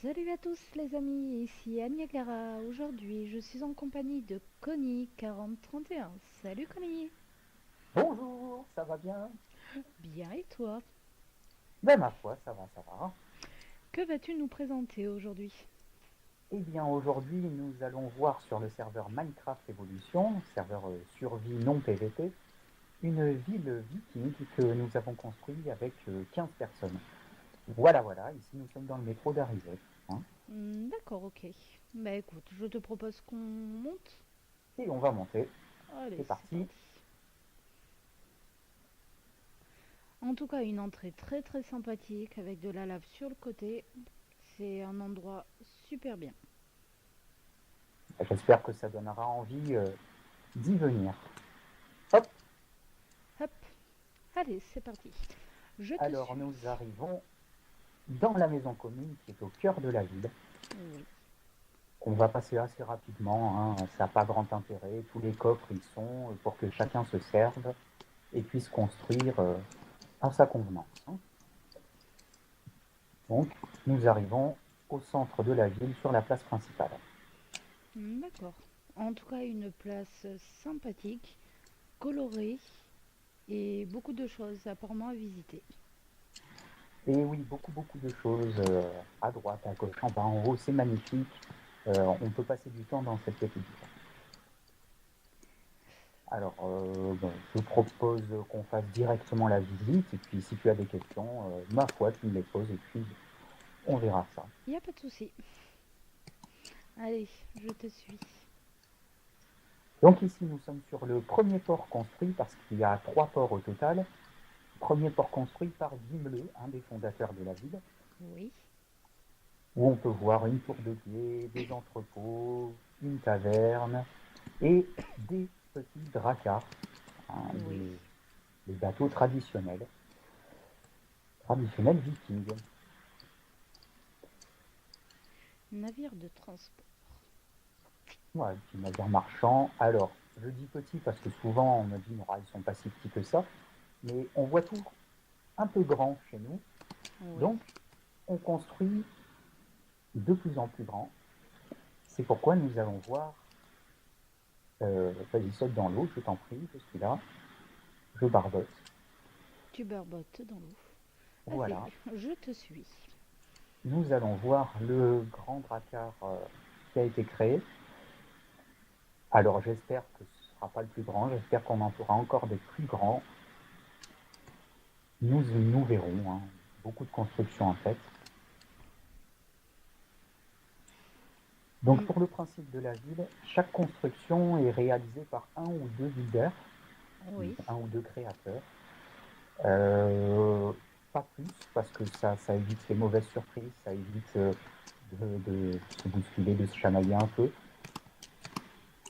Salut à tous les amis, ici Anya. Aujourd'hui, je suis en compagnie de Connie 4031. Salut Connie. Bonjour, ça va bien? Bien et toi? Ben ma foi, ça va, ça va. Que vas-tu nous présenter aujourd'hui? Eh bien aujourd'hui, nous allons voir sur le serveur Minecraft Evolution, serveur survie non PVP, une ville viking que nous avons construite avec 15 personnes. Voilà, voilà, ici nous sommes dans le métro d'arrivée, hein. D'accord, ok. Bah écoute, je te propose qu'on monte. Et on va monter. Allez, C'est c'est parti. parti. En tout cas, une entrée très très sympathique avec de la lave sur le côté. C'est un endroit super bien. J'espère que ça donnera envie d'y venir. Hop, Hop, allez, c'est parti. Je te alors suis. nous arrivons dans la maison commune qui est au cœur de la ville. Oui. On va passer assez rapidement, hein, ça n'a pas grand intérêt. Tous les coffres y sont pour que chacun se serve et puisse construire à sa convenance, hein. Donc, nous arrivons au centre de la ville, sur la place principale. D'accord. En tout cas, une place sympathique, colorée et beaucoup de choses apparemment à visiter. Et oui, beaucoup, beaucoup de choses à droite, à gauche, en bas, en haut, c'est magnifique. On peut passer du temps dans cette petite ville. Alors, bon, je propose qu'on fasse directement la visite, et puis si tu as des questions, ma foi, tu me les poses, et puis on verra ça. Il n'y a pas de souci. Allez, je te suis. Donc ici, nous sommes sur le premier port construit, parce qu'il y a 3 ports au total. Premier port construit par Gimle, un des fondateurs de la ville, Oui, où on peut voir une tour de guet, des entrepôts, une taverne et des petits dracars, hein, oui. les bateaux traditionnels vikings. Navire de transport. Voilà, petits navires marchands. Alors, je dis petit parce que souvent on me dit, oh, ils sont pas si petits que ça, mais on voit tout un peu grand chez nous. Oui. Donc, on construit de plus en plus grand. C'est pourquoi nous allons voir. Vas-y, saute dans l'eau, je t'en prie, je suis là. Je barbote. Tu barbotes dans l'eau. Allez, Voilà. je te suis. Nous allons voir le grand drakkar qui a été créé. Alors, j'espère que ce ne sera pas le plus grand. J'espère qu'on en fera encore des plus grands. Nous verrons, hein. Beaucoup de constructions en fait. Donc, Mm, pour le principe de la ville, chaque construction est réalisée par un ou deux builders, oui. un ou deux créateurs. Euh, Pas plus, parce que ça évite les mauvaises surprises, ça évite de se bousculer, de se chamailler un peu.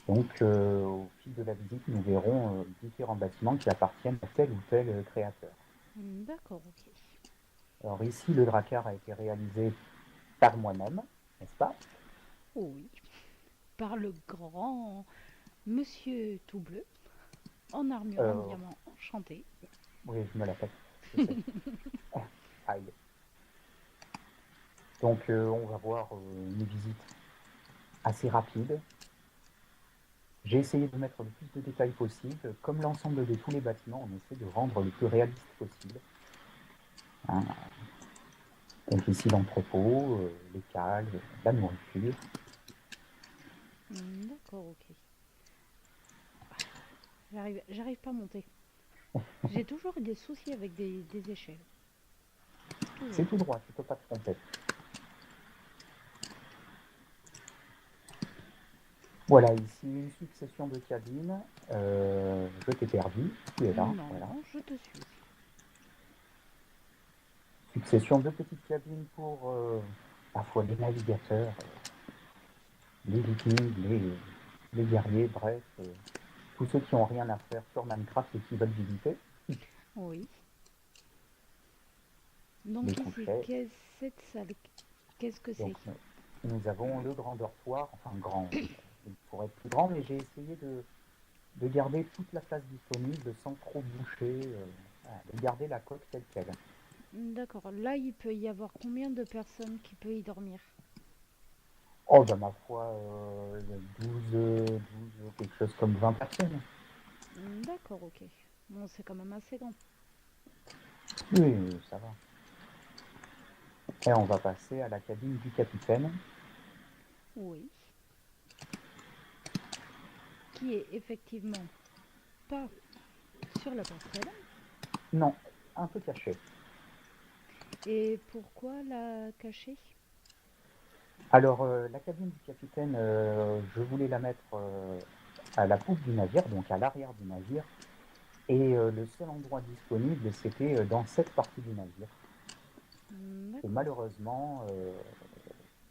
Donc, au fil de la visite, nous verrons différents bâtiments qui appartiennent à tel ou tel créateur. D'accord, ok. Alors ici, le drakkar a été réalisé par moi-même, n'est-ce pas? Oui. Par le grand monsieur tout bleu, en armure en euh, diamant enchanté. Oui, je me la pète, je sais. Aïe. Donc, on va voir une visite assez rapide. J'ai essayé de mettre le plus de détails possible. Comme l'ensemble de tous les bâtiments, on essaie de rendre le plus réaliste possible, hein. Donc ici, l'entrepôt, les cales, la nourriture. D'accord, ok. J'arrive pas à monter. J'ai toujours eu des soucis avec des échelles. C'est Toujours. tout droit, tu ne peux pas te tromper. Voilà, ici une succession de cabines. Je t'ai perdu, tu es là, Non, voilà. non, je te suis. Succession de petites cabines pour parfois les navigateurs, les vikings, les guerriers, bref, tous ceux qui n'ont rien à faire sur Minecraft et qui veulent visiter, Oui. les Donc ici, couchets. cette salle, qu'est-ce que Donc c'est? nous avons le grand dortoir, enfin grand, il pourrait être plus grand, mais j'ai essayé de garder toute la place disponible sans trop boucher, voilà, de garder la coque telle qu'elle. D'accord. Là, il peut y avoir combien de personnes qui peuvent y dormir? Oh, bah, ma foi, 12, quelque chose comme 20 personnes. D'accord, ok. Bon, c'est quand même assez grand. Oui, ça va. Et on va passer à la cabine du capitaine. Oui. Qui est effectivement pas sur la passerelle. Non, un peu caché. Et pourquoi la cacher? Alors, la cabine du capitaine, je voulais la mettre à la poupe du navire, donc à l'arrière du navire. Et le seul endroit disponible, c'était dans cette partie du navire. Et D'accord. malheureusement,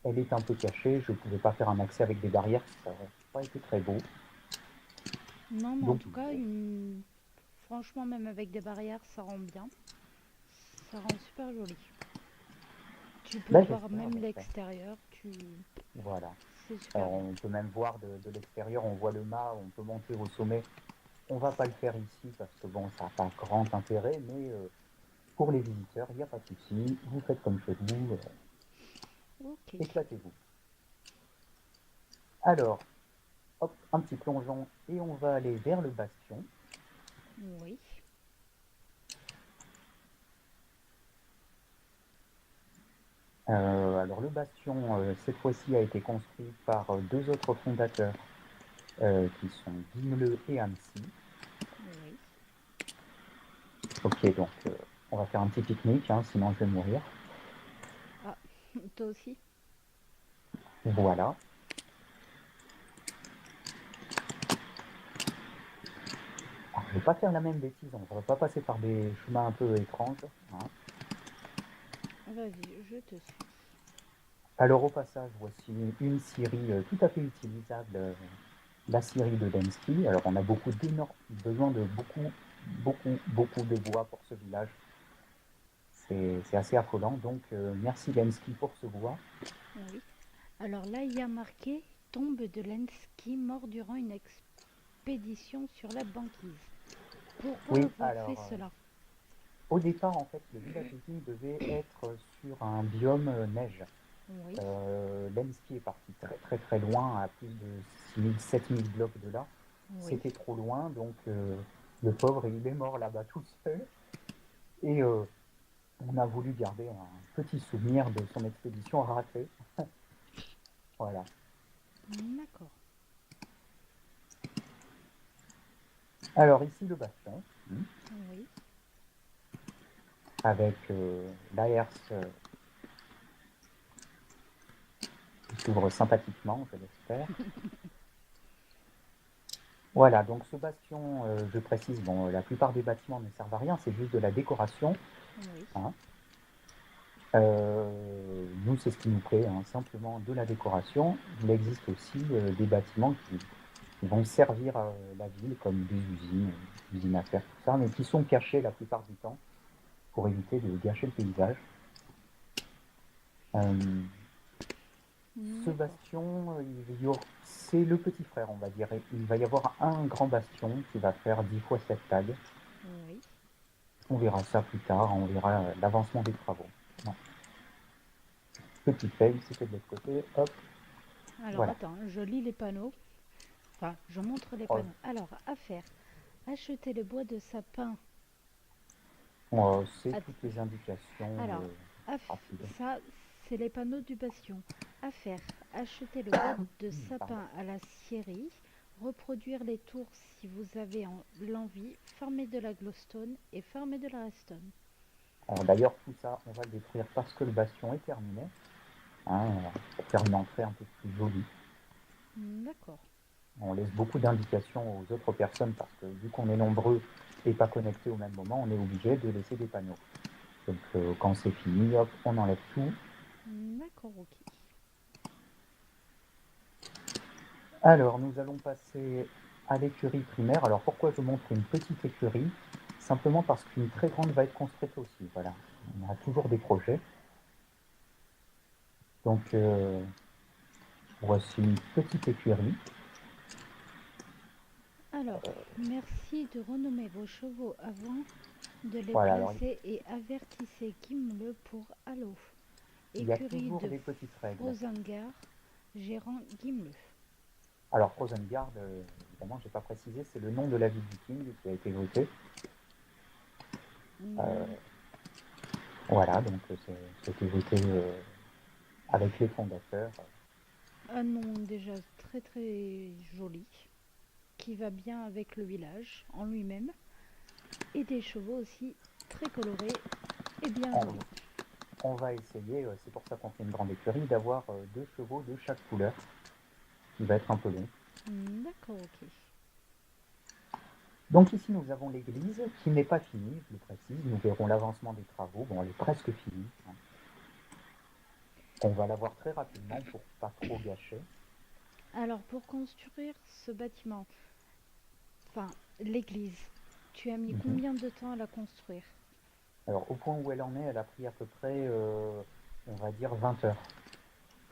elle est un peu cachée. Je ne pouvais pas faire un accès avec des barrières, ça n'aurait pas été très beau. Non, mais en Donc, tout cas, bon, franchement, même avec des barrières, ça rend bien. Ça rend super joli. Tu peux là, voir j'espère, même j'espère. l'extérieur. Voilà. C'est super Alors, bien. on peut même voir de l'extérieur, on voit le mât, on peut monter au sommet. On va pas le faire ici parce que bon, ça n'a pas grand intérêt, mais pour les visiteurs, il n'y a pas de souci. Vous faites comme chez vous, Ok. éclatez-vous. Alors, hop, un petit plongeon et on va aller vers le bastion. Oui. Alors le bastion, cette fois-ci, a été construit par deux autres fondateurs qui sont Gimle et Annecy. Oui. Ok, donc on va faire un petit pique-nique, hein, sinon je vais mourir. Ah, toi aussi? Voilà. Alors, je ne vais pas faire la même bêtise, on ne va pas passer par des chemins un peu étranges, hein. Vas-y, je te suis. Alors au passage, voici une scierie tout à fait utilisable, la scierie de Densky. Alors on a besoin de beaucoup de bois pour ce village. C'est assez affolant, donc merci Densky pour ce bois. Oui. Alors là, il y a marqué tombe de Lenski mort durant une expédition sur la banquise. Pourquoi Oui, avoir fait alors cela? au départ en fait le village viking devait être sur un biome neige. Oui. Lenski est parti très loin, à plus de 6 000 7 000 blocs de là. Oui. C'était trop loin, donc le pauvre il est mort là-bas tout seul. Et on a voulu garder un petit souvenir de son expédition ratée. Voilà. D'accord. Alors ici le bastion, Oui. avec la herse qui s'ouvre sympathiquement, je l'espère. Voilà, donc ce bastion, je précise, bon, la plupart des bâtiments ne servent à rien, c'est juste de la décoration, Oui. hein. Nous, c'est ce qui nous plaît, hein, simplement de la décoration. Il existe aussi des bâtiments qui vont servir la ville, comme des usines, usines à faire, tout ça, mais qui sont cachés la plupart du temps pour éviter de gâcher le paysage. Euh, Ce D'accord. bastion, c'est le petit frère, on va dire. Il va y avoir un grand bastion qui va faire 10 fois cette taille. Oui. On verra ça plus tard, on verra l'avancement des travaux. Non. Petit fail, c'était de l'autre côté. Hop, Alors voilà. attends, je lis les panneaux. Enfin, je montre les Oh, panneaux. Alors, à faire. Acheter le bois de sapin. c'est Att- toutes les indications Alors, rapides. ça, c'est les panneaux du bastion. À faire. Acheter le bois de Pardon. sapin à la scierie. Reproduire les tours si vous avez l'envie. Farmer de la glowstone et farmer de la redstone. Alors, d'ailleurs, tout ça, on va le détruire parce que le bastion est terminé, hein, pour faire une entrée un peu plus jolie. D'accord. On laisse beaucoup d'indications aux autres personnes parce que vu qu'on est nombreux et pas connectés au même moment, on est obligé de laisser des panneaux. Donc quand c'est fini, hop, on enlève tout. D'accord, ok. Alors nous allons passer à l'écurie primaire. Alors pourquoi je montre une petite écurie? Simplement parce qu'une très grande va être construite aussi. Voilà, on a toujours des projets. Donc voici une petite écurie. Alors, merci de renommer vos chevaux avant de les Voilà, alors placer et avertissez Gimle pour Halo. il y a Écurie toujours de des petites règles. Frozengar, Gérant Gimle. Alors, Rosengard, évidemment, j'ai pas précisé, c'est le nom de la ville viking qui a été votée. Euh, Hmm, voilà, donc c'était voté avec les fondateurs. un nom déjà très très joli, qui va bien avec le village en lui-même, et des chevaux aussi très colorés et bien On, jolis. on va essayer, c'est pour ça qu'on fait une grande écurie, d'avoir deux chevaux de chaque couleur, qui va être un peu long. D'accord, ok. Donc ici, nous avons l'église qui n'est pas finie, je le précise. Nous verrons l'avancement des travaux. Bon, elle est presque finie, hein. On va la voir très rapidement pour pas trop gâcher. Alors pour construire ce bâtiment, enfin l'église, tu as mis Mhm. combien de temps à la construire? Alors, au point où elle en est, elle a pris à peu près, on va dire, 20 heures.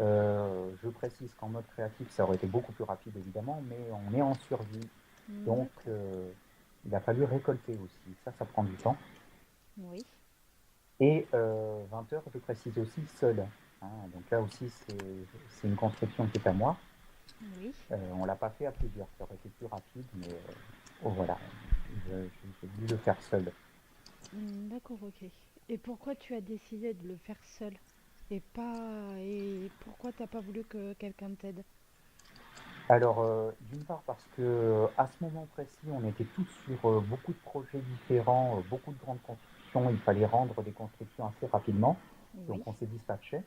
Je précise qu'en mode créatif, ça aurait été beaucoup plus rapide, évidemment, mais on est en survie. Donc, D'accord, il a fallu récolter aussi. Ça prend du temps. oui, Et 20 heures, je précise aussi, seul, hein. Donc là aussi, c'est une construction qui est à moi. oui. On ne l'a pas fait à plusieurs, ça aurait été plus rapide, mais oh, voilà, j'ai dû le faire seul. D'accord, ok. Et pourquoi tu as décidé de le faire seul et pourquoi t'as pas voulu que quelqu'un t'aide? Alors, d'une part parce que à ce moment précis, on était tous sur beaucoup de projets différents, beaucoup de grandes constructions, il fallait rendre des constructions assez rapidement, donc Oui, on s'est dispatché.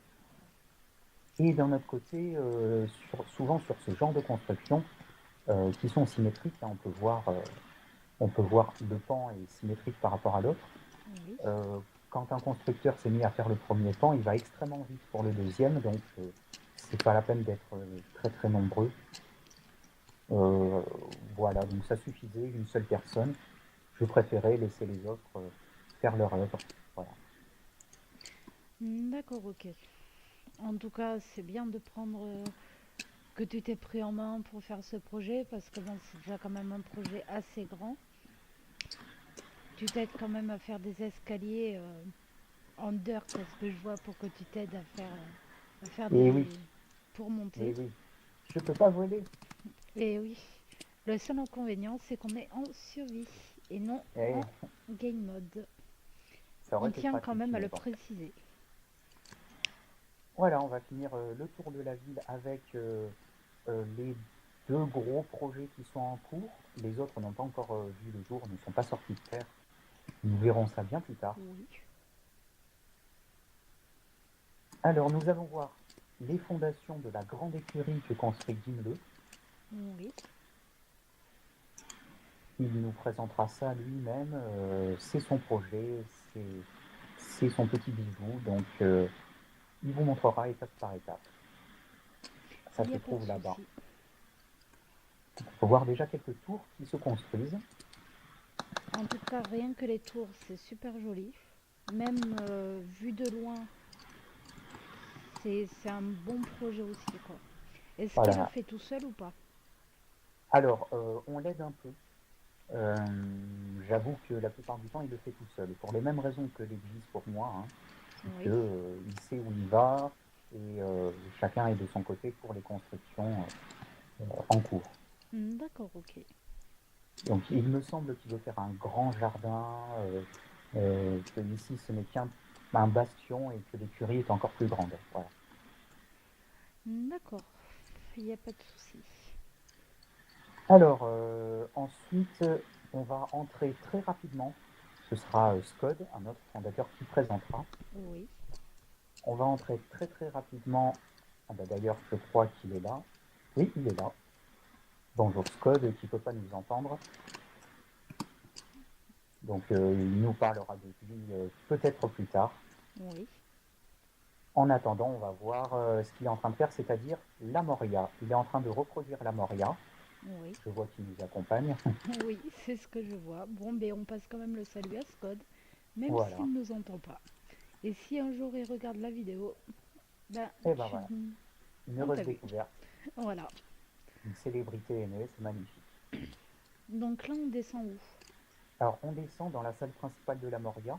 Et d'un autre côté, souvent sur ce genre de constructions qui sont symétriques, hein, on peut voir le pan est symétrique par rapport à l'autre. oui. Euh, Quand un constructeur s'est mis à faire le premier pan, il va extrêmement vite pour le deuxième, donc c'est pas la peine d'être très très nombreux. Euh, voilà, donc ça suffisait, une seule personne. Je préférais laisser les autres faire leur œuvre. Voilà. D'accord, ok. En tout cas, c'est bien de prendre que tu t'es pris en main pour faire ce projet parce que bon, c'est déjà quand même un projet assez grand. Tu t'aides quand même à faire des escaliers en dirt, à ce que je vois, pour que tu t'aides à faire Et oui, des pour monter. oui, oui. Je peux pas voler. Et oui, le seul inconvénient, c'est qu'on est en survie et non Eh, en game mode. ça aurait On été tient quand pratique, même à mais le bon. préciser. Voilà, on va finir le tour de la ville avec les deux gros projets qui sont en cours. Les autres n'ont pas encore vu le jour, ne sont pas sortis de terre. Nous verrons ça bien plus tard. Oui, Alors, nous allons voir les fondations de la grande écurie que construit Gimle. oui. Il nous présentera ça lui-même. C'est son projet, c'est son petit bijou. Donc, il vous montrera étape par étape. Ça Il n'y se a pas de trouve là-bas. souci. Il faut voir déjà quelques tours qui se construisent. En tout cas, rien que les tours, c'est super joli. Même vu de loin, c'est un bon projet aussi, quoi. Est-ce qu'il le Voilà. fait tout seul ou pas? Alors, on l'aide un peu. Euh, J'avoue que la plupart du temps, il le fait tout seul. Pour les mêmes raisons que l'Église pour moi, hein, c'est que Oui. il sait où il va et chacun est de son côté pour les constructions en cours. D'accord, ok. Donc, il me semble qu'il veut faire un grand jardin, que ici ce n'est qu'un bastion et que l'écurie est encore plus grande. Voilà. D'accord, il n'y a pas de souci. Alors, ensuite, on va entrer très rapidement. Ce sera Scott, un autre fondateur, qui présentera. Oui. On va entrer très très rapidement. Ah bah, d'ailleurs, je crois qu'il est là. Oui, il est là. Bonjour Scott, qui ne peut pas nous entendre. Donc, il nous parlera de lui peut-être plus tard. Oui, En attendant, on va voir ce qu'il est en train de faire, c'est-à-dire la Moria. Il est en train de reproduire la Moria. oui, Je vois qu'il nous accompagne. oui, c'est ce que je vois. Bon, ben on passe quand même le salut à Scott, même Voilà. s'il ne nous entend pas. Et si un jour il regarde la vidéo, ben Et ben voilà. Une on t'a heureuse vu. découverte. Voilà. Une célébrité aimée, c'est magnifique. Donc là, on descend où? Alors, on descend dans la salle principale de la Moria.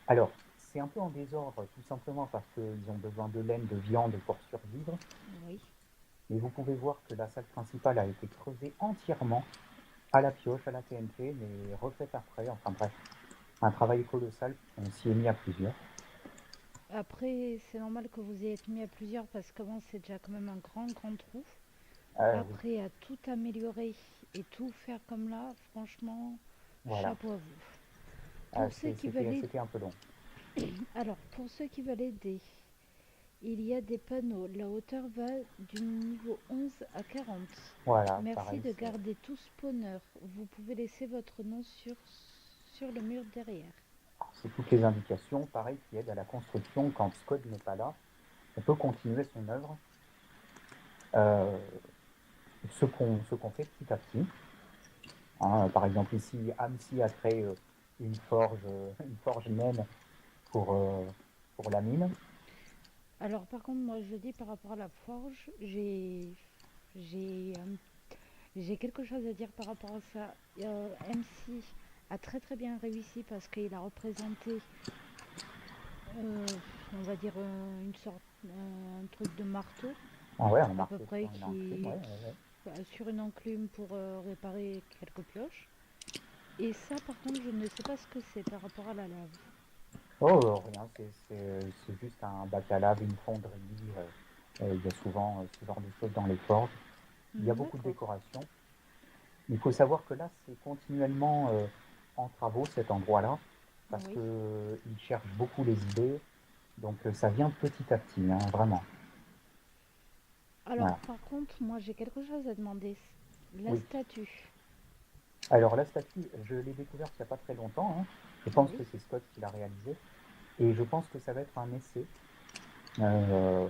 Alors, c'est un peu en désordre, tout simplement parce qu'ils ont besoin de laine, de viande pour survivre. Oui, Mais vous pouvez voir que la salle principale a été creusée entièrement à la pioche, à la TNT, mais refaite après. Enfin bref, un travail colossal. On s'y est mis à plusieurs. Après, c'est normal que vous ayez été mis à plusieurs parce que bon, c'est déjà quand même un grand trou. Oui, Après, à tout améliorer et tout faire comme là, franchement, voilà. chapeau à vous. Pour ceux qui veulent aider, C'était un peu long. alors pour ceux qui veulent aider, il y a des panneaux. La hauteur va du niveau 11 à 40. Voilà, Merci pareil, de garder tout spawner. Vous pouvez laisser votre nom sur le mur derrière. c'est toutes les indications, pareil, qui aident à la construction quand Scott n'est pas là. On peut continuer son œuvre. Euh, ce qu'on fait petit à petit. Hein, par exemple, ici, Amsi a créé une forge naine pour, euh, pour la mine. Alors par contre, moi je dis par rapport à la forge, j'ai j'ai quelque chose à dire par rapport à ça. MC a très bien réussi parce qu'il a représenté, euh, on va dire, une sorte, un truc de marteau Ah ouais, on à peu marque près sur une enclume, ouais, ouais, ouais. sur une enclume pour réparer quelques pioches. Et ça, par contre, je ne sais pas ce que c'est par rapport à la lave. Oh, rien, c'est juste un bac à lave, une fonderie. Il y a souvent ce genre de choses dans les forges. Il y a beaucoup de D'accord. décorations. Il faut savoir que là, c'est continuellement en travaux, cet endroit-là, parce Oui. qu'ils cherchent beaucoup les idées. Donc ça vient petit à petit, hein, vraiment. Alors, Voilà. par contre, moi j'ai quelque chose à demander. La Oui. statue. Alors la statue, je l'ai découverte il n'y a pas très longtemps, hein. Je pense Oui. que c'est Scott qui l'a réalisée. Et je pense que ça va être un essai. Euh,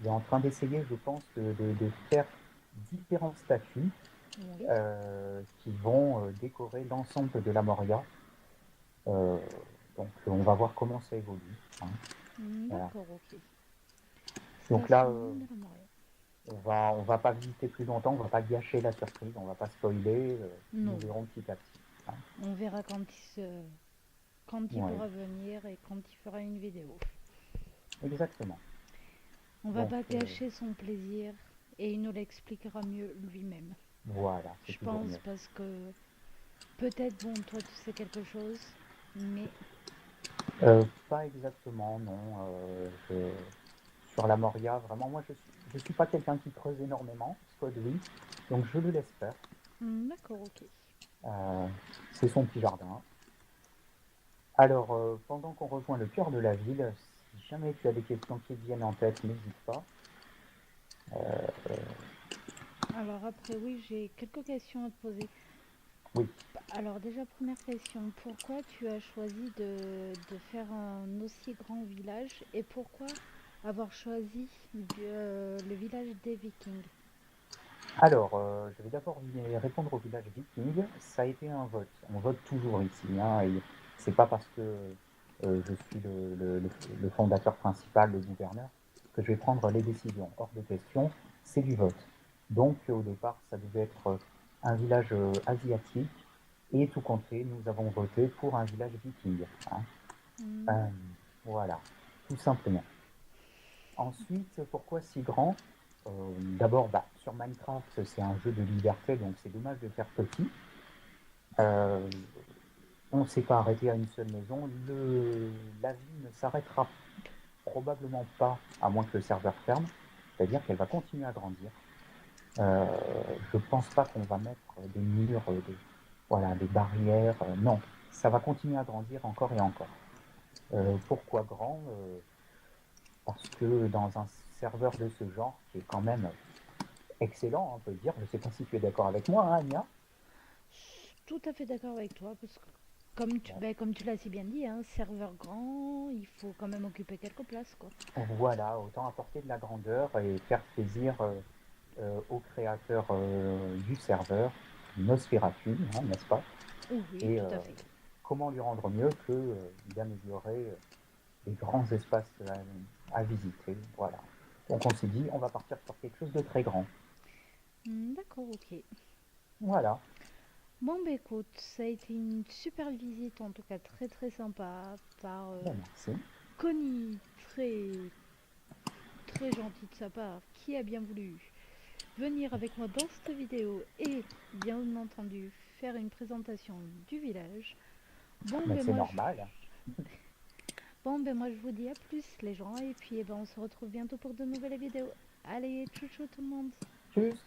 il est en train d'essayer, je pense, de faire différentes statues Oui. qui vont décorer l'ensemble de la Moria. Euh, donc on va voir comment ça évolue, hein. Voilà. D'accord, ok. Donc là, Station 1 de la Moria. on va pas visiter plus longtemps, on va pas gâcher la surprise, on va pas spoiler, nous Non. verrons petit à petit, hein. On verra quand il Ouais, pourra venir et quand il fera une vidéo. exactement. On va Donc pas gâcher son plaisir et il nous l'expliquera mieux lui-même. voilà, c'est Je toujours pense mieux. parce que peut-être, bon, toi tu sais quelque chose, mais Pas exactement, non. Sur la Moria, vraiment, moi je suis pas quelqu'un qui creuse énormément, Scott oui, donc je le laisse faire. d'accord, ok. Euh, c'est son petit jardin. Alors, pendant qu'on rejoint le cœur de la ville, si jamais tu as des questions qui te viennent en tête, n'hésite pas. Alors après, oui, j'ai quelques questions à te poser. Oui. Alors déjà, première question, pourquoi tu as choisi de faire un aussi grand village et pourquoi avoir choisi le village des Vikings? Alors, je vais d'abord répondre au village viking. Ça a été un vote. On vote toujours ici, hein, et c'est pas parce que je suis le fondateur principal, le gouverneur, que je vais prendre les décisions. Hors de question, c'est du vote. Donc, au départ, ça devait être un village asiatique, et tout compté, nous avons voté pour un village viking, hein. Euh, D'accord. voilà, tout simplement. Ensuite, pourquoi si grand? D'abord, bah, sur Minecraft, c'est un jeu de liberté, donc c'est dommage de faire petit. Euh, on ne s'est pas arrêté à une seule maison. La vie ne s'arrêtera probablement pas, à moins que le serveur ferme. C'est-à-dire qu'elle va continuer à grandir. Euh, je ne pense pas qu'on va mettre des murs, voilà, des barrières. Non, ça va continuer à grandir encore et encore. Pourquoi grand? Parce que dans un serveur de ce genre, qui est quand même excellent, on peut dire. Je ne sais pas si tu es d'accord avec moi, hein, Anya. Tout à fait d'accord avec toi, parce que comme Bon, comme tu l'as si bien dit, hein, serveur grand, il faut quand même occuper quelques places, quoi. voilà, autant apporter de la grandeur et faire plaisir aux créateurs du serveur, Nosferatu, hein, n'est-ce pas? Oh oui, Et tout à fait. comment lui rendre mieux que d'améliorer les grands espaces à visiter. Voilà. Donc on s'est dit, on va partir sur quelque chose de très grand. D'accord, ok. Voilà. Bon, bah écoute, ça a été une super visite, en tout cas très sympa, par Ben, merci. Connie, très gentil de sa part, qui a bien voulu. venir avec moi dans cette vidéo et bien entendu faire une présentation du village. Bon, Mais ben c'est moi, normal. je vous dis à plus les gens et puis on se retrouve bientôt pour de nouvelles vidéos. Allez, tchou tchou tout le monde. Tchuss.